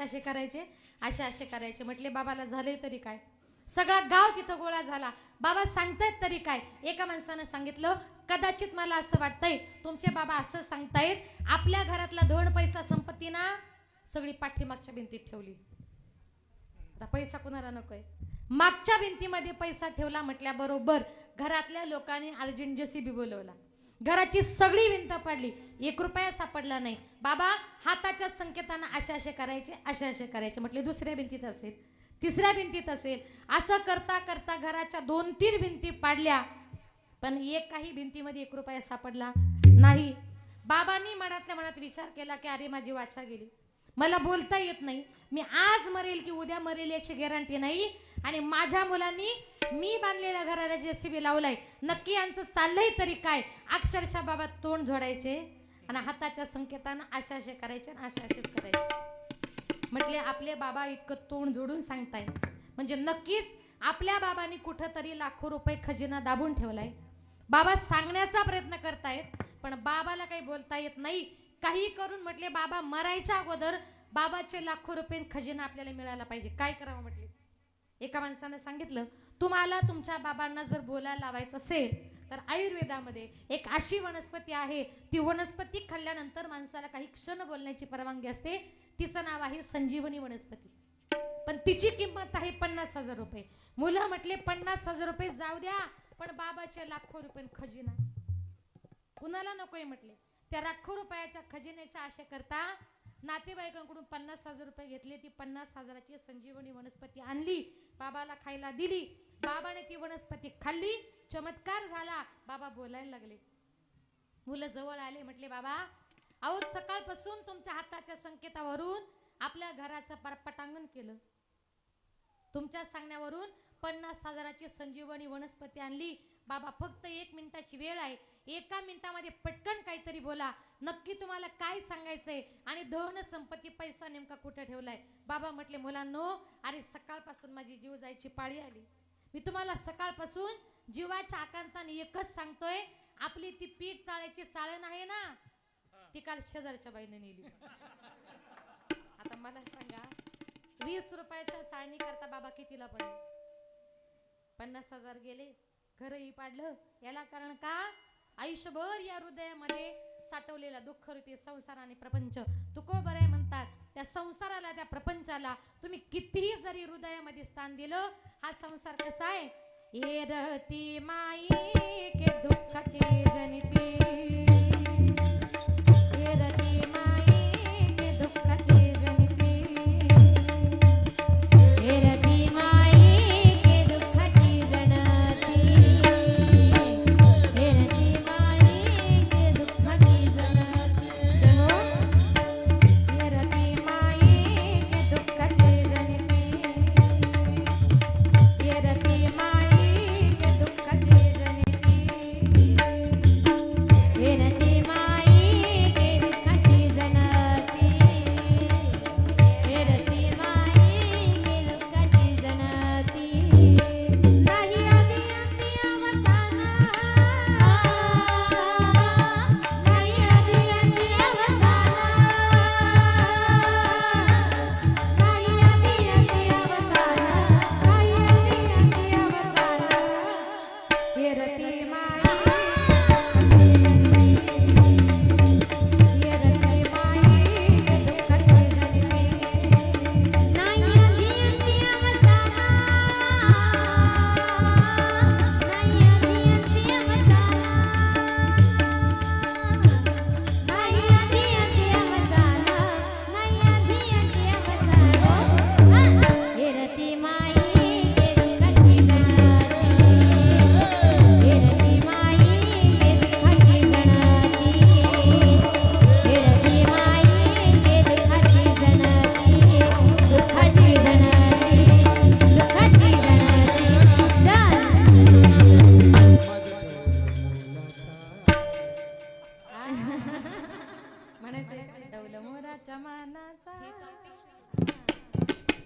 असे करायचे, असे करायचे. म्हटले बाबाला झाले तरी काय, सगळा गाव तिथं गोळा झाला. बाबा सांगतायत तरी काय. एका माणसानं सांगितलं, कदाचित मला असं वाटतंय तुमचे बाबा असं सांगतायत, आपल्या घरातला धन पैसा संपत्ती ना सगळी पाठीमागच्या भिंतीत ठेवली. आता पैसा कुणाला नकोय, मागच्या भिंतीमध्ये पैसा ठेवला म्हटल्याबरोबर घरातल्या लोकांनी अर्जंट जेसीबी बोलवला. घराची सगळी भिंत पाडली, 1 रुपया सापडला नाही. बाबा हाताच्या संकेतानं असे करायचे, असे करायचे. म्हटले दुसऱ्या भिंतीत असेल, तिसऱ्या भिंतीत असेल. असं करता करता घराच्या 2-3 भिंती पाडल्या, पण एकाही भिंतीमध्ये 1 रुपया सापडला नाही. बाबांनी मनातल्या मनात विचार केला की अरे माझी वाचा गेली, मला बोलता येत नाही, मी आज मरेल की उद्या मरेल याची गॅरंटी नाही, आणि माझ्या मुलांनी मी बांधलेल्या घराला जेसीबी लावलाय, नक्की यांचं चाललंय तरी काय. अक्षरशः बाबा तोंड जोडायचे आणि हाताच्या संकेतानं असे करायचे आणि असेच करायचे. म्हटले आपले बाबा इतकं तोंड जोडून सांगताय म्हणजे नक्कीच आपल्या बाबांनी कुठंतरी लाखो रुपये खजिना दाबून ठेवलाय. बाबा सांगण्याचा प्रयत्न करतायत पण बाबाला काही बोलता येत नाही. काही करून म्हटले बाबा मरायच्या अगोदर बाबाचे लाखो रुपये खजिना आपल्याला मिळाला पाहिजे, काय करावं म्हटले. एका माणसाने सांगितलं, तुम्हाला तुमच्या बाबांना जर बोलायला लावायचं असेल तर आयुर्वेदामध्ये एक अशी वनस्पती आहे, ती वनस्पती खाल्ल्यानंतर माणसाला काही क्षण बोलण्याची परवानगी असते. तिचं नाव आहे संजीवनी वनस्पती, पण तिची किंमत आहे 50,000 रुपये. मुलं म्हटले 50,000 रुपये जाऊ द्या, पण बाबाचे लाखो रुपये खजिना कुणाला नकोय म्हटले. त्या लाखो रुपयाच्या खजिन्याच्या आशे करता नातेवाईकांकडून 50,000 रुपये घेतले. ती 50,000ची संजीवनी वनस्पती आणली, बाबाला खायला दिली. बाबाने ती वनस्पती खाल्ली, चमत्कार झाला, बाबा बोलायला लागले. मुलं जवळ आले, म्हटले बाबा अहो सकाळपासून तुमच्या हाताच्या संकेतावरून आपल्या घराचं पटांगण केलं, तुमच्या सांगण्यावरून 50,000ची संजीवनी वनस्पती आणली. बाबा फक्त 1 मिनिटाची वेळ आहे, 1 मिनिटामध्ये पटकन काहीतरी बोला, नक्की तुम्हाला काय सांगायचंय आणि धन संपत्ती पैसा नेमका कुठे ठेवलाय. बाबा म्हटले मुलांनो, अरे सकाळपासून माझी जीव जायची पाळी आली, मी तुम्हाला सकाळपासून जीवाच्या आकांताने एकच सांगतोय, आपली ती पीठ चाळायची चाळण आहे ना, ती काल शेजारच्या बाईने नेली. आता मला सांगा 20 रुपयाच्या चाळणी करता बाबा कितीला पडले. 50,000 गेले, घरही पाडलं. याला कारण का, आयुष्यभर या हृदयामध्ये साठवलेला दुःख रूपी संसार आणि प्रपंच. तुकोबरे म्हणतात, त्या संसाराला त्या प्रपंचाला तुम्ही कितीही जरी हृदयामध्ये स्थान दिलं, हा संसार कसा आहे, येरती माई के दुःखाची जनिती, येरती माई के दुःखाची जनिती, येरती माई के दुःखाची जनती, येरती माई के दुःखाची जनती, येरती माई के दुःखाची जनती, येरती माई के दुःखाची जनती, येरती माई के दुःखाची जनती, येरती माई के दुःखाची जनती. नाही आधी अंती अवसान, नाही आधी अंती अवसान, नाही आधी अंती अवसान, नाही आधी अंती अवसान, येरती माई, येरती माई के दुःखाची जनती. नाही आधी अंती अवसान, नाही आधी अंती अवसान, नाही आधी अंती अवसान, नाही आधी अंती अवसान, येरती माई के दुःखाची जनती, येरती माई के दुःखाची जनती, येरती माई के दुःखाची जनती, दुःखाची जनती, दुःखाची जनती. म्हणायचं डौल मोराच्या मानाचा,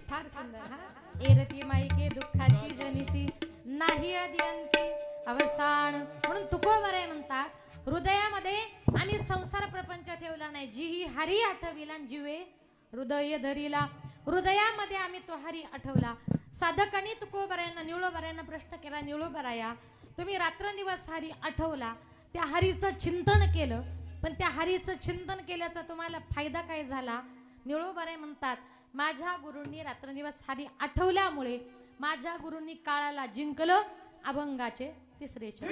फार सुंदर. हा, येरती माई के दुःखाची जनिती, नाही आधी अंती अवसान. म्हणून तुकोबरे म्हणतात, हृदयामध्ये आम्ही संसार प्रपंच ठेवला नाही, जी ही हरी आठविला जीवे हृदय धरिला. हृदयामध्ये आम्ही तो हरी आठवला. साधकांनी तुकोबरायांना निवळोबरायांना प्रश्न केला, निवळोबराया तुम्ही रात्रंदिवस हरी आठवला, त्या हरीचं चिंतन केलं, पण त्या हरीचं चिंतन केल्याचा तुम्हाला फायदा काय झाला? निवळोबराय म्हणतात माझ्या गुरूंनी रात्रंदिवस हरी आठवल्यामुळे माझ्या गुरूंनी काळाला जिंकलं. अभंगाचे तिसरे चरण.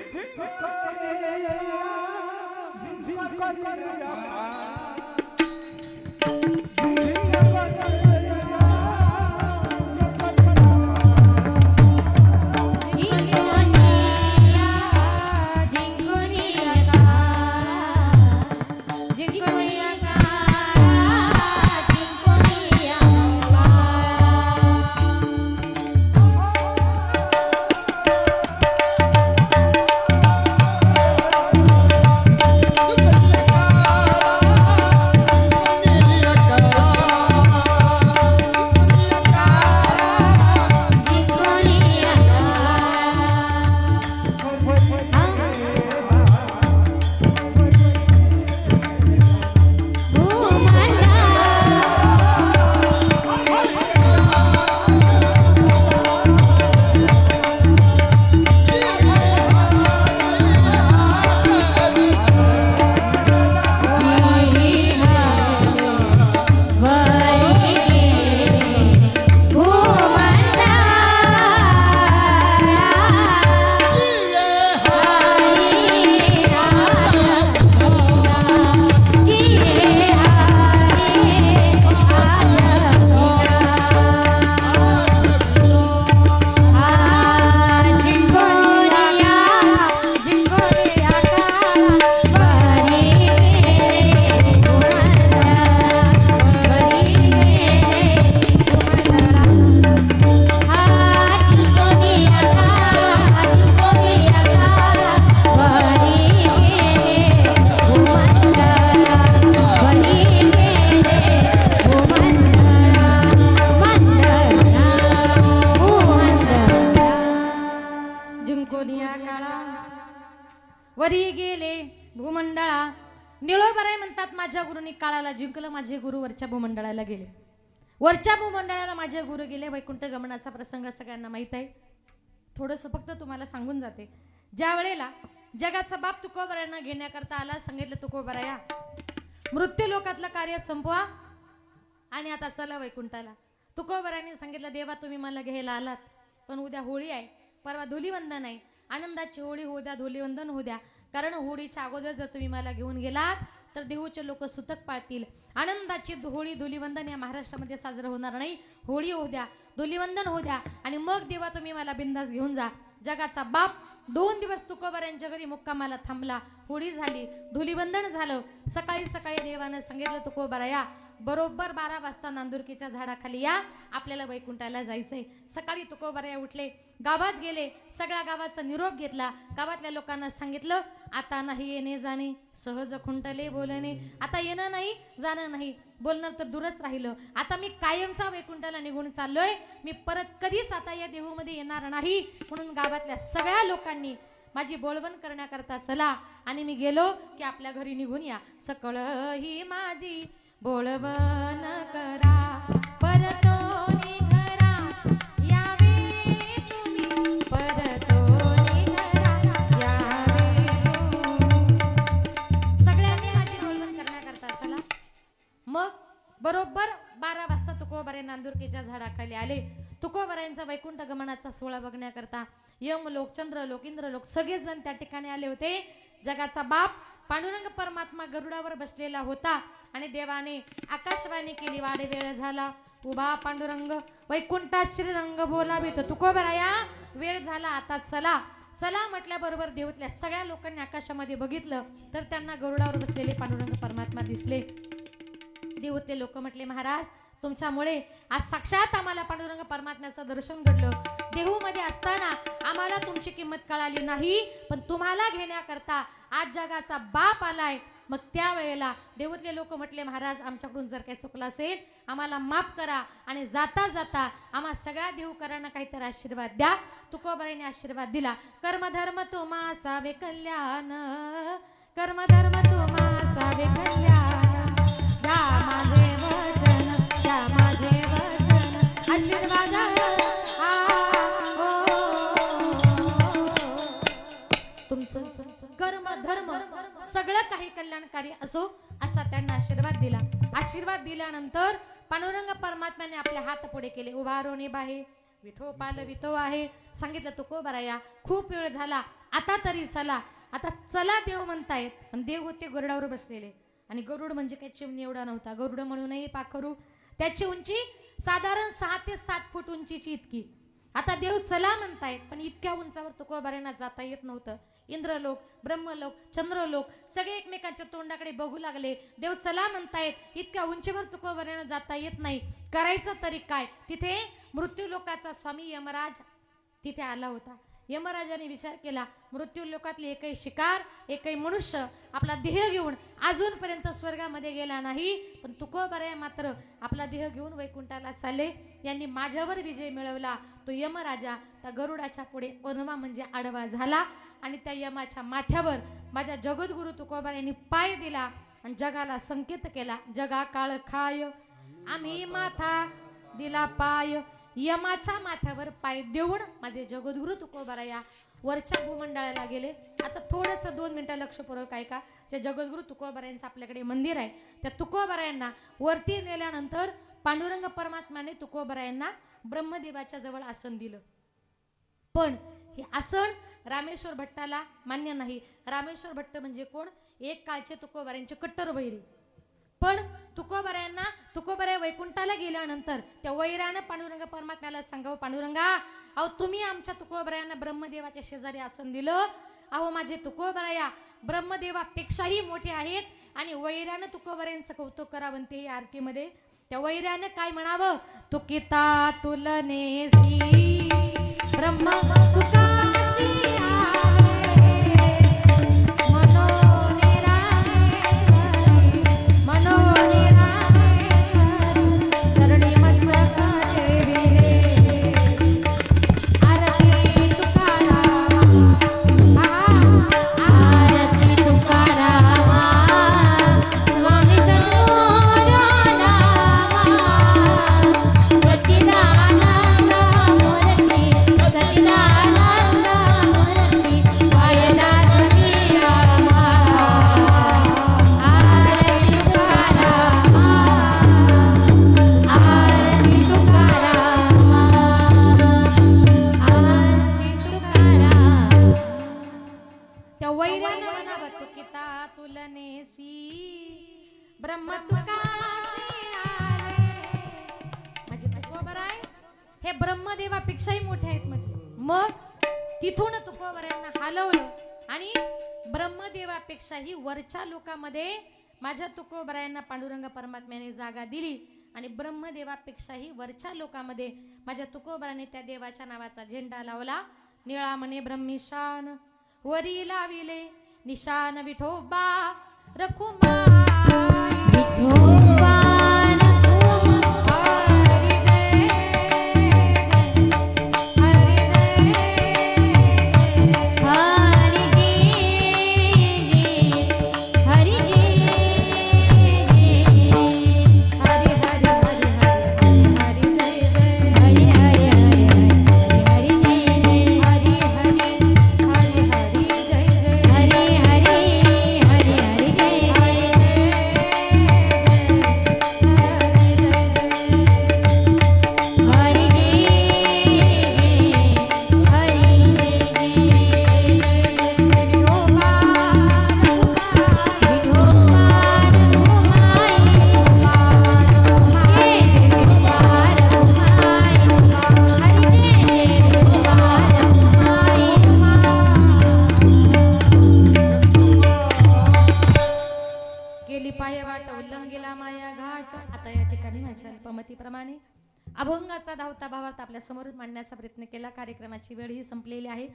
वरी गेले भूमंडळा. निळोबराय म्हणतात माझ्या गुरुनी काळाला जिंकलं, माझे गुरु वरच्या भूमंडळाला गेले. वरच्या भूमंडळाला माझे गुरु गेले. वैकुंठ गमनाचा प्रसंग सगळ्यांना माहित आहे. थोडंसं फक्त तुम्हाला सांगून जाते. ज्या वेळेला जगाचा बाप तुकोबरायांना घेण्याकरता आला, सांगितलं तुकोबराया मृत्यू लोकातलं कार्य संपवा आणि आता चला वैकुंठाला. तुकोबरायांनी सांगितलं देवा तुम्ही मला घ्यायला आलात, पण उद्या होळी आहे, परवा धुलीवंदन आहे, आनंदाची होळी होऊ द्या, धुलीवंदन होऊ द्या. कारण होळीच्या अगोदर जर तुम्ही मला घेऊन गेलात तर देहूचे लोक सुतक पाळतील. आनंदाची होळी धुलीवंदन या महाराष्ट्रामध्ये साजरं होणार नाही. होळी होऊ द्या, धुलीवंदन होऊ द्या आणि मग देवा तुम्ही मला बिंदास घेऊन जा. जगाचा बाप 2 दिवस तुकोबरायांच्या घरी मुक्कामाला थांबला. होळी झाली, धुलीवंदन झालं. सकाळी सकाळी देवानं सांगितलं तुकोबराया बरोबर 12 वाजता नांदुरकीच्या झाडाखाली या, आपल्याला वैकुंठाला जायचंय. सकाळी तुकोबराया उठले, गावात गेले, सगळ्या गावाचा निरोप घेतला. गावातल्या लोकांना सांगितलं आता नाही येणे जाणे, सहज खुंटले बोलणे. आता येणं नाही, जाणं नाही, बोलणं तर दूरच राहिलं. आता मी कायमचा वैकुंठाला निघून चाललोय, मी परत कधीच आता या देहूमध्ये येणार नाही. म्हणून गावातल्या सगळ्या लोकांनी माझी बोलवण करण्याकरता चला, आणि मी गेलो की आपल्या घरी निघून या. सकळ ही माझी बोलवण करा, परतोनी घरा यावे तुम्ही, परतोनी घरा यावे तुम्ही. सगळ्यांनी माझी बोलवण करण्याकरता चला. मग बरोबर 12 वाजता तुकोबराय नांदुरकीच्या झाडाखाली आले. तुकोबरायांचा वैकुंठ गमनाचा सोहळा बघण्याकरता यम लोक, चंद्र लोक, इंद्र लोक सगळेजण त्या ठिकाणी आले होते. जगाचा बाप पांडुरंग परमात्मा गरुडावर बसलेला होता आणि देवाने आकाशवाणी केली वाडे वेळ झाला उभा पांडुरंग वैकुंठात श्रीरंग बोलावे. तर तुकोबराया वेळ झाला, आता चला. चला म्हटल्याबरोबर देवतल्या सगळ्या लोकांनी आकाशामध्ये बघितलं तर त्यांना गरुडावर बसलेले पांडुरंग परमात्मा दिसले. देवतले लोक म्हटले महाराज तुमच्यामुळे आज साक्षात आम्हाला पांडुरंग परमात्म्याचं दर्शन घडलं. देहूमध्ये असताना आम्हाला तुमची किंमत कळाली नाही, पण तुम्हाला घेण्याकरता आज जगाचा बाप आलाय. मग त्यावेळेला देवतले लोक म्हटले महाराज आमच्याकडून जर काही चुकलं असेल आम्हाला माफ करा, आणि जाता जाता आम्हा सगळ्या देहूकरांना काहीतरी आशीर्वाद द्या. तुकोबरायांनी आशीर्वाद दिला. कर्मधर्म तुम्हा सावे कल्याण, कर्मधर्म तुम्हा सावे कल्याण, द्या माझे वचन, द्या माझे वचन. तुमचं कर्म धर्म सगळं काही कल्याणकारी असो असा त्यांना आशीर्वाद दिला. आशीर्वाद दिल्यानंतर पांडुरंग परमात्म्याने आपले हात पुढे केले. उभारोनी बाहे विठो पाल विठो आहे. सांगितलं तुकोबाराया खूप वेळ झाला, आता तरी चला. आता चला देव म्हणतायत, पण देव होते गरुडावर बसलेले. आणि गरुड म्हणजे काही चिमणी एवढा नव्हता. गरुड म्हणूनही पाखरू, त्याची उंची साधारण 6 ते 7 फूट उंचीची इतकी. आता देव चला म्हणतायत, पण इतक्या उंचावर तुकोबारायांना जाता येत नव्हतं. इंद्रलोक, ब्रह्मलोक, चंद्रलोक सगळे एकमेकांच्या तोंडाकडे बघू लागले. देव चला म्हणतायत, इतक्या उंचीवर तुकोबारायांना जाता येत नाही, करायचं तरी काय. तिथे मृत्यू लोकाचा स्वामी यमराज तिथे आला होता. यमराजाने विचार केला, मृत्यू लोकातली एकही शिकार, एकही मनुष्य आपला देह घेऊन अजूनपर्यंत स्वर्गामध्ये गेला नाही, पण तुकोबाराया मात्र आपला देह घेऊन वैकुंठाला चालले. यांनी माझ्यावर विजय मिळवला. तो यमराजा त्या गरुडाच्या पुढे ओरमा म्हणजे आडवा झाला आणि त्या यमाच्या माथ्यावर माझ्या जगद्गुरु तुकोबारायांनी पाय दिला आणि जगाला संकेत केला, जगा काळ खाय आम्ही माथा दिला पाय. यमाच्या माथ्यावर पाय देऊन माझे जगद्गुरु तुकोबाराया वरच्या भूमंडळाला गेले. आता थोडस 2 मिनिटं लक्षपूर्वक ऐका. जे जगद्गुरु तुकोबारायांचं आपल्याकडे मंदिर आहे, त्या तुकोबारायांना वरती नेल्यानंतर पांडुरंग परमात्म्याने तुकोबारायांना ब्रह्मदेवाच्या जवळ आसन दिलं. पण हे आसन रामेश्वर भट्टाला मान्य नाही. रामेश्वर भट्ट म्हणजे कोण? एक काळचे तुकोबारायांचे कट्टर वैरी. पण तुकोबाराया वैकुंठाला गेल्यानंतर त्या वैरानं पांडुरंग परमात्म्याला सांगावं, पांडुरंगा अहो तुम्ही आमच्या तुकोबारायांना ब्रह्मदेवाच्या शेजारी आसन दिलं. अहो माझे तुकोबाराया ब्रह्मदेवापेक्षाही मोठे आहेत. आणि वैरानं तुकोबारायांचं कौतुक करावं ते आरतीमध्ये. त्या वैरानं काय म्हणावं, तुकिता तुलनेसी ब्रह्म तुकासी ब्रह्म तुकासी आले. माझे तुकोबाराय हे ब्रह्मदेवापेक्षाही मोठे आहेत म्हटले. मग तिथून तुकोबारायांना हलवलं आणि ब्रह्मदेवापेक्षाही वरच्या लोकांमध्ये माझ्या तुकोबारायांना पांडुरंग परमात्म्याने जागा दिली. आणि ब्रह्मदेवापेक्षाही वरच्या लोकांमध्ये माझ्या तुकोबाराने त्या देवाच्या नावाचा झेंडा लावला. निळा म्हणे ब्रह्मीशान वरी लाविले निशान विठोबा रखुमाई. विठोबा अभंगाचा धावता भावार्थ आपल्या समोर मांडण्याचा प्रयत्न केला. कार्यक्रमाची वेळ ही संपलेली आहे.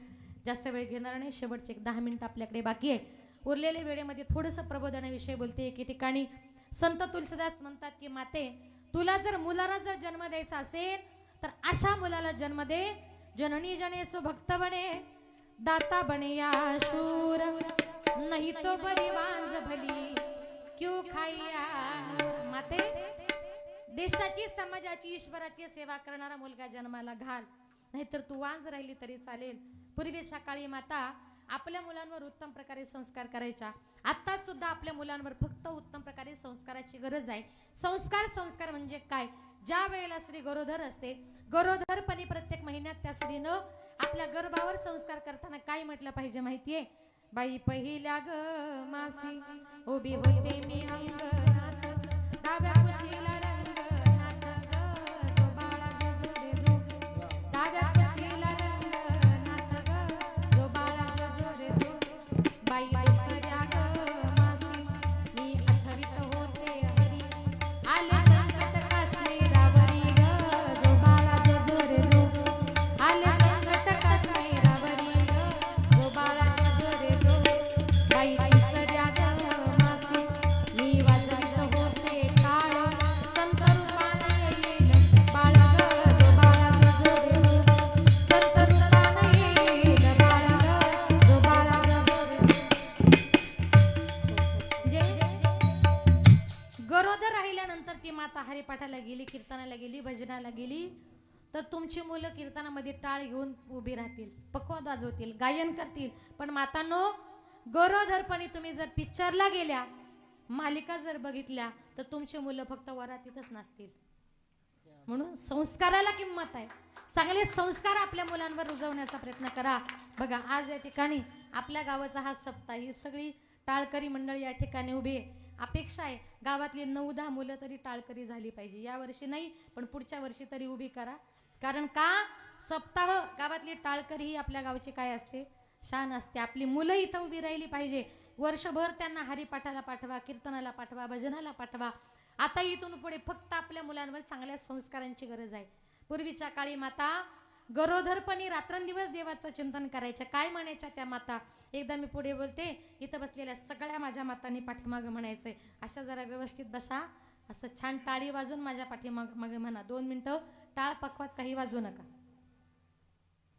जास्त वेळ घेणार नाही. शेवटचे 10 मिनिटं आपल्याकडे बाकी आहे. उरलेल्या वेळेमध्ये थोडंसं प्रबोधनाविषयी बोलते. एके ठिकाणी संत तुलसीदास म्हणतात की माते तुला जर मुलाला जर जन्म द्यायचा असेल तर अशा मुलाला जन्म दे, जननी जने सो भक्त बने दाता बने या शूर नहीं तो बली वांज भली क्यों खाइया. माते देशाची समाजाची ईश्वराची सेवा करणारा मुलगा जन्माला घाल, नाहीतर तू वांज राहिली तरी चालेल. पूर्वीच्या काळी माता आपल्या मुलांवर उत्तम प्रकारे संस्कार करायच्या. आता सुद्धा आपल्या मुलांवर फक्त उत्तम प्रकारे संस्काराची गरज आहे. संस्कार संस्कार म्हणजे काय? ज्या वेळेला स्त्री गरोदर असते, गरोदरपणी प्रत्येक महिन्यात त्या स्त्रीनं आपल्या गर्भावर संस्कार करताना काय म्हटलं पाहिजे माहितीये? बाई पहिल्या ग मासी उभी होते मी अंगणात, डाव्या कुशीला रंगनाथ ग, जो बाळा जो रे जो, डाव्या कुशीला रंगनाथ ग, जो बाळा जो रे जो. बाई पहिल्या ग मासी मी आठवीत होते हरी, आले संकट काश्मीरावरी ग, जो बाळा जो रे जो, आले संकट काश्मीरावरी ग, जो बाळा जो रे जो. बाई सऱ्या ग मासी मी वाजवीत होते टाळ, संत रूपाने येईल बाळ ग, जो बाळा जो रे जो, संत रूपाने येईल बाळ ग, जो बाळा जो रे जो. गरोदर राहिल्यानंतर ती माता हरिपाठाला गेली, कीर्तनाला गेली, भजनाला गेली, तर तुमची मुलं कीर्तनामध्ये टाळ घेऊन उभी राहतील, पखवाद वाजवतील, गायन करतील. पण मातांनो, गरोदरपणी तुम्ही जर पिक्चरला गेल्या, मालिका जर बघितल्या, तर तुमची मुलं फक्त वरातीतच नाचतील. म्हणून संस्काराला किंमत आहे. चांगले संस्कार आपल्या मुलांवर रुजवण्याचा प्रयत्न करा. बघा, आज या ठिकाणी आपल्या गावाचा हा सप्ताह, ही सगळी टाळकरी मंडळी या ठिकाणी उभी आहे. अपेक्षा आहे गावातली 9-10 मुलं तरी टाळकरी झाली पाहिजे. या वर्षी नाही, पण पुढच्या वर्षी तरी उभी करा. कारण का? सप्ताह गावातली टाळकरी ही आपल्या गावची काय असते? शान असते. आपली मुलं इथं उभी राहिली पाहिजे. वर्षभर त्यांना हरिपाठाला पाठवा, कीर्तनाला पाठवा, भजनाला पाठवा. आता इथून पुढे फक्त आपल्या मुलांवर चांगल्या संस्कारांची गरज आहे. पूर्वीच्या काळी माता गरोदरपणी रात्रंदिवस देवाचं चिंतन करायच्या. काय म्हणायच्या त्या माता? एकदा मी पुढे बोलते, इथं बसलेल्या सगळ्या माझ्या मातांनी पाठीमागं म्हणायचंय. अशा जरा व्यवस्थित बसा, असं छान टाळी वाजून माझ्या पाठीमागे म्हणा. 2 मिनिटं टाळ पखवात काही वाजवू नका.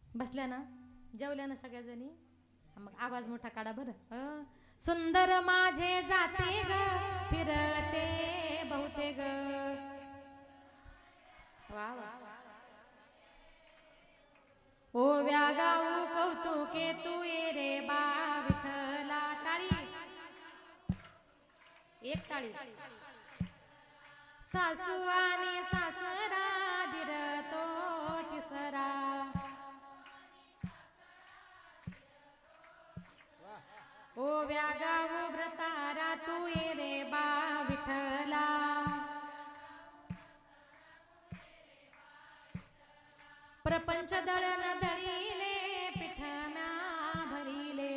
बसल्या ना? जेवल्या ना सगळ्याजणी? मग आवाज मोठा काढा बरं. सुंदर माझे जाते ग फिरते बहुते ग, वा वा. ओव्या गाऊ कौतुके तू ये रे बा विठ्ठला. टाळी, एक टाळी. सासू आणि सासरा दिर तो तिसरा, ओव्या गाऊ व्रतारा तू ये रे बा विठ्ठला. प्रपंच दळण दळीले पिठम्या भरिले,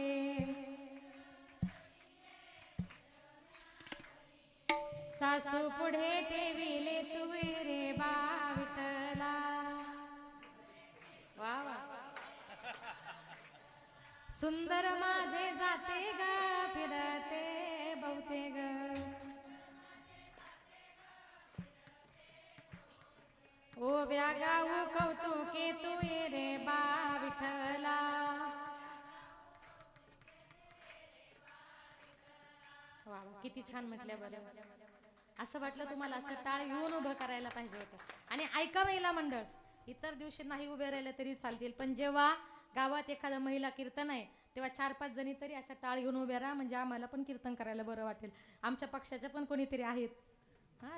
सासू पुढे ठेविले तू रे बा विठ्ठला. वा वा. सुंदर माझे जाते ग फिरते बहुते ग, ओव्या गाऊ कौतुके तू ये रे बा विठ्ठला. वा, किती छान म्हटलं बरं. असं वाटलं तुम्हाला असं टाळ घेऊन उभं करायला पाहिजे होतं. आणि ऐका महिला मंडळ, इतर दिवशी नाही उभे राहिले तरी चालतील, पण जेव्हा गावात एखादा महिला कीर्तन आहे तेव्हा 4-5 जणी तरी अशा टाळ घेऊन उभ्या राहा, म्हणजे आम्हाला पण कीर्तन करायला बरं वाटेल. आमच्या पक्षाच्या पण कोणीतरी आहेत,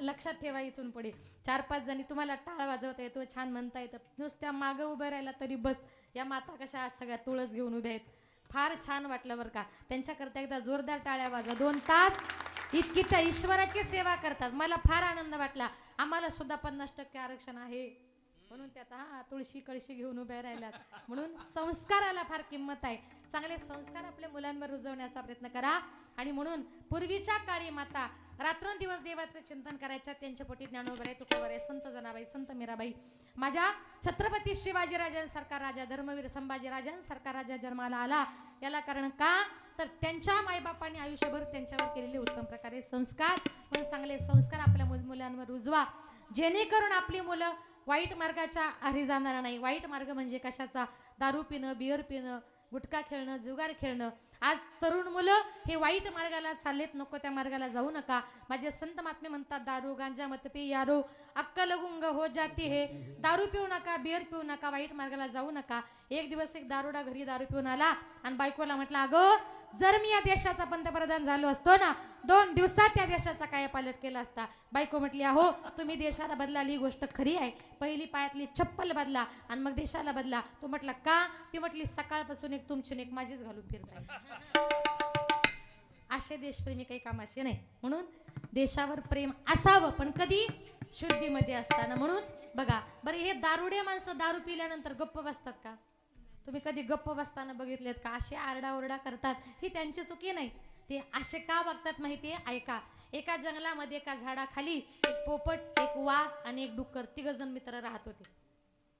लक्षात ठेवा. इथून पुढे 4-5 जणी तुम्हाला टाळ वाजवता येतो, छान म्हणता येतं, नुसत्या मागं उभं राहिला तरी बस. या माता कशा आज सगळ्या तुळस घेऊन उभ्या आहेत, फार छान वाटलं बरं का. त्यांच्याकरता एकदा जोरदार टाळ्या वाजवा. 2 तास इतकी त्या ईश्वराची सेवा करतात. मला फार आनंद वाटला. आम्हाला सुद्धा 50% आरक्षण आहे म्हणून त्यात तुळशी कळशी घेऊन उभ्या राहिल्यात. म्हणून संस्काराला फार किंमत आहे. चांगले संस्कार आपल्या मुलांवर रुजवण्याचा प्रयत्न करा. आणि म्हणून पूर्वीच्या काळी माता रात्रंदिवस देवाचं चिंतन करायच्या. त्यांच्या पोटी ज्ञानोबराई, तुकोबराई, संत जनाबाई, संत मीराबाई, माझ्या छत्रपती शिवाजीराजांसारखा राजा, धर्मवीर संभाजीराजांसारखा राजा जन्माला आला. याला कारण का? तर त्यांच्या मायबापांनी आयुष्यभर त्यांच्यावर केलेले उत्तम प्रकारे संस्कार. म्हणून चांगले संस्कार आपल्या मुलांवर रुजवा, जेणेकरून आपली मुलं वाईट मार्गाच्या आहारी जाणार नाही. वाईट मार्ग म्हणजे कशाचा? दारू पिणं, बियर पिणं, गुटखा खेळणं, जुगार खेळणं, आज तरुण मुलं हे वाईट मार्गाला चाललेत, नको त्या मार्गाला जाऊ नका. माझे संत महात्मे म्हणतात, दारू गांजा मत पी यारो अक्कल गुंग हो जाती है. दारू पिऊ नका, बिअर पिऊ नका, वाईट मार्गाला जाऊ नका. एक दिवस एक दारुडा घरी दारू पिऊन आला आणि बायकोला म्हटला, अगं जर मी या देशाचा पंतप्रधान झालो असतो ना, 2 दिवसात या देशाचा कायापालट केला असता. बायको म्हटली, अहो तुम्ही देशाला बदलाली ही गोष्ट खरी आहे, पहिली पायातली चप्पल बदला आणि मग देशाला बदला. तो म्हटला का? ती म्हटली, सकाळपासून एक तुमची एक माझीच घालून फिरताय. असे देशप्रेमी काही कामाचे नाही. म्हणून देशावर प्रेम असावं, पण कधी शुद्धीमध्ये असताना. म्हणून बघा बरं, हे दारुडे माणसं दारू पिल्यानंतर गप्प बसतात का? तुम्ही कधी गप्प बसताना बघितलेत का? असे आरडाओरडा करतात, ही त्यांची चुकी नाही. ते असे का बघतात माहितीये? ऐका, एका जंगलामध्ये एका झाडाखाली एक पोपट, एक वाघ आणि एक डुक्कर 3 जण मित्र राहत होते.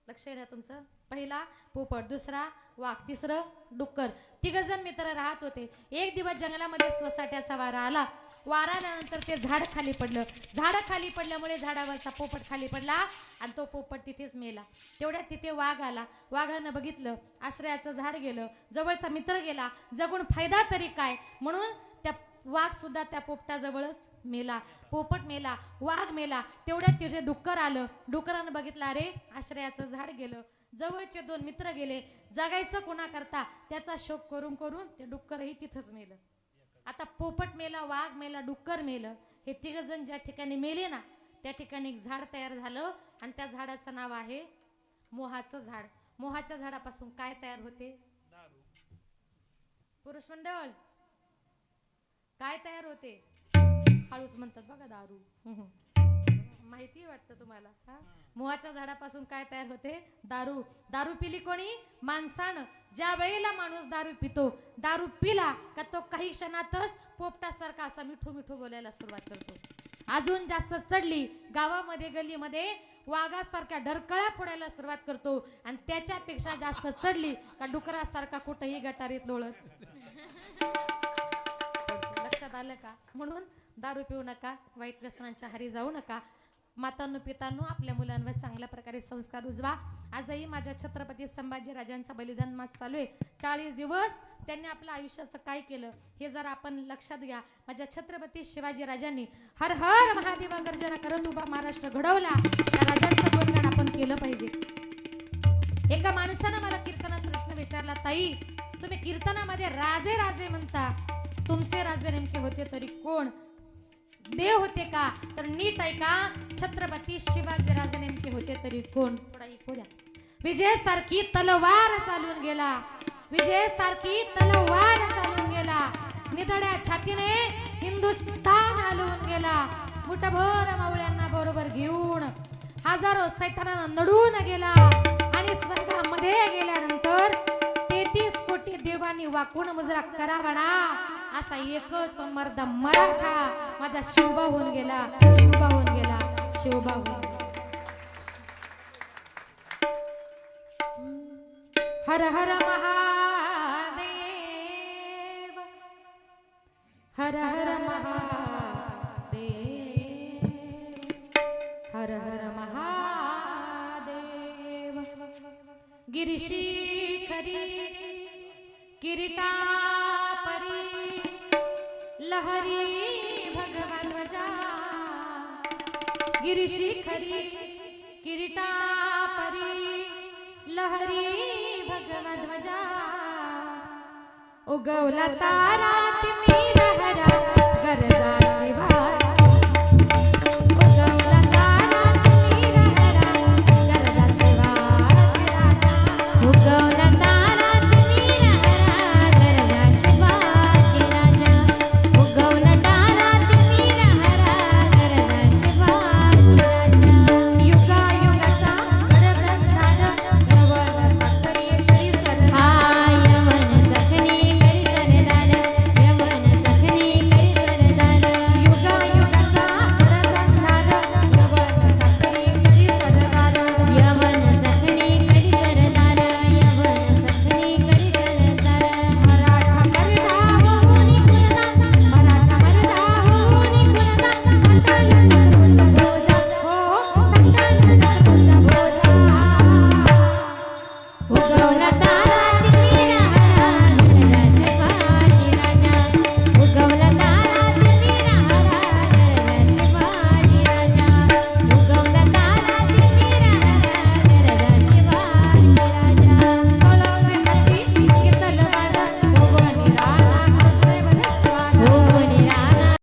लक्ष आहे ना तुमचं? पहिला पोपट, दुसरा वाघ, तिसरं डुक्कर, 3 जण मित्र राहत होते. एक दिवस जंगलामध्ये सोसाट्याचा वारा आला. वारानंतर ते झाड खाली पडलं. झाड खाली पडल्यामुळे झाडावरचा पोपट खाली पडला आणि तो पोपट तिथेच मेला. तेवढ्यात तिथे वाघ आला. वाघानं बघितलं, आश्रयाचं झाड गेलं, जवळचा मित्र गेला, जगून फायदा तरी काय, म्हणून त्या वाघ सुद्धा त्या पोपटाजवळच मेला. पोपट मेला, वाघ मेला. तेवढ्यात तिथे डुक्कर आलं. डुकरानं बघितलं, अरे आश्रयाचं झाड गेलं, जवळचे 2 मित्र गेले, जगायचं कोणा करता, त्याचा शोक करून करून ते डुक्करही तिथंच मेलं. आता पोपट मेला, वाघ मेला, डुक्कर मेलं. हे 3 जण ज्या ठिकाणी मेले ना, त्या ठिकाणी एक झाड तयार झालं आणि त्या झाडाचं नाव आहे मोहाचं झाड. मोहाच्या झाडापासून काय तयार होते? पुरुष मंडळ, काय तयार होते? हळूच म्हणतात बघा, दारू. माहिती वाटतं तुम्हाला? मोहाच्या झाडापासून काय तयार होते? दारू. दारू पिली कोणी? माणसानं. ज्या वेळेला माणूस दारू पितो, दारू पिला का तो काही क्षणातच पोपटासारखा असा मिठू मिठू बोलायला सुरुवात करतो. अजून जास्त चढली, गावामध्ये गल्लीमध्ये वाघासारख्या डरकळ्या फोडायला सुरुवात करतो आणि त्याच्यापेक्षा जास्त चढली का डुकरासारखा कुठेही गटारीत लोळत. लक्षात आलं का? म्हणून दारू पिऊ नका, वाईट व्यसनांच्या आहारी जाऊ नका. मातांनो पितांनो, आपल्या मुलांवर चांगल्या प्रकारे संस्कार रुजवा. आजही माझ्या छत्रपती संभाजी राजांचा बलिदान मास चालू आहे. 40 दिवस त्यांनी आपल्या आयुष्याचं काय केलं हे जर आपण लक्षात घ्या. माझ्या छत्रपती शिवाजी राजांनी हर हर महादेवा गर्जना करत उभा महाराष्ट्र घडवला. त्या राजांचं गुणगान आपण केलं पाहिजे. एका माणसानं मला कीर्तनात प्रश्न विचारला, ताई तुम्ही कीर्तनामध्ये राजे राजे म्हणता, तुमचे राजे नेमके होते तरी कोण? देव होते का? तर नीट ऐका, छत्रपती शिवाजी राजे नेमके होते तरी कोण? थोडा इको द्या. विजय सारखी तलवार चालून गेला, विजय सारखी तलवार चालून गेला, निधड्या छातीने हिंदुस्थान हलवून गेला. मुठभर मावळ्यांना बरोबर घेऊन हजारो सैतानांना नडून गेला आणि स्वर्गामध्ये गेल्यानंतर 33 कोटी देवांनी वाकून मुजरा करावा ना, असा एकच मर्द मराठा माझा शिवबा होऊन गेला, शिवबा होऊन गेला, शिवबा होऊन गेला. हर हर महादेव, हर हर महादेव, हर हर महादेव. गिरिशिखरी किरीटा परी लहरी भगवान ध्वजा, गिरिशिखरी किरीटा परी लहरी भगवान ध्वजा. उगवला तारा तुम्ही लहरा गरजा शिवा